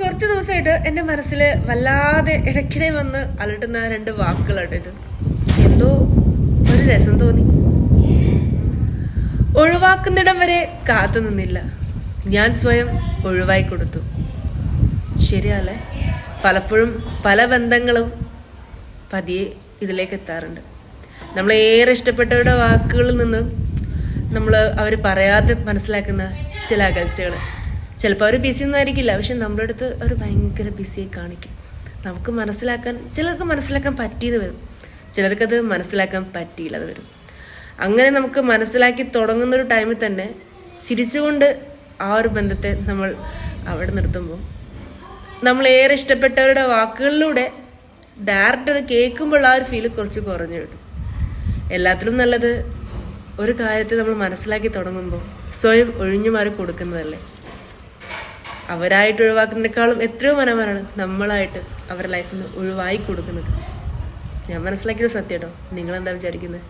കുറച്ച് ദിവസമായിട്ട് എൻ്റെ മനസ്സിൽ വല്ലാതെ ഇടയ്ക്കിടെ വന്ന് അലട്ടുന്ന 2 വാക്കുകളാണ് ഇത്. എന്തോ ഒരു രസം തോന്നി. ഒഴിവാക്കുന്നിടം വരെ കാത്തു നിന്നില്ല, ഞാൻ സ്വയം ഒഴിവായി കൊടുത്തു. ശരിയല്ലേ? പലപ്പോഴും പല ബന്ധങ്ങളും പതിയെ ഇതിലേക്ക് എത്താറുണ്ട്. നമ്മളേറെ ഇഷ്ടപ്പെട്ടവരുടെ വാക്കുകളിൽ നിന്ന് നമ്മൾ അവർ പറയാതെ മനസ്സിലാക്കുന്ന ചില അകൽച്ചകൾ. ചിലപ്പോൾ അവർ ബിസി ഒന്നും ആയിരിക്കില്ല, പക്ഷെ നമ്മുടെ അടുത്ത് അവർ ഭയങ്കര ബിസിയായി കാണിക്കും. നമുക്ക് മനസ്സിലാക്കാൻ, ചിലർക്ക് മനസ്സിലാക്കാൻ പറ്റിയത് വരും, ചിലർക്കത് മനസ്സിലാക്കാൻ പറ്റിയില്ലത് വരും. അങ്ങനെ നമുക്ക് മനസ്സിലാക്കി തുടങ്ങുന്നൊരു ടൈമിൽ തന്നെ ചിരിച്ചുകൊണ്ട് ആ ഒരു ബന്ധത്തെ നമ്മൾ അവിടെ നിർത്തുമ്പോൾ നമ്മളേറെ ഇഷ്ടപ്പെട്ടവരുടെ വാക്കുകളിലൂടെ ഡയറക്റ്റ് അത് കേൾക്കുമ്പോൾ ആ ഒരു ഫീല് കുറച്ച് കുറഞ്ഞു കിട്ടും. എല്ലാത്തിലും നല്ലത് ഒരു കാര്യത്തെ നമ്മൾ മനസ്സിലാക്കി തുടങ്ങുമ്പോൾ സ്വയം ഒഴിഞ്ഞു മാറി കൊടുക്കുന്നതല്ലേ. അവരായിട്ട് ഒഴിവാക്കുന്നതിനേക്കാളും എത്രയോ മനോഹരമാണ് നമ്മളായിട്ട് അവരുടെ ലൈഫിൽ നിന്ന് ഒഴിവായി കൊടുക്കുന്നത്. ഞാൻ മനസ്സിലാക്കിയത് സത്യം കേട്ടോ. നിങ്ങളെന്താ വിചാരിക്കുന്നത്?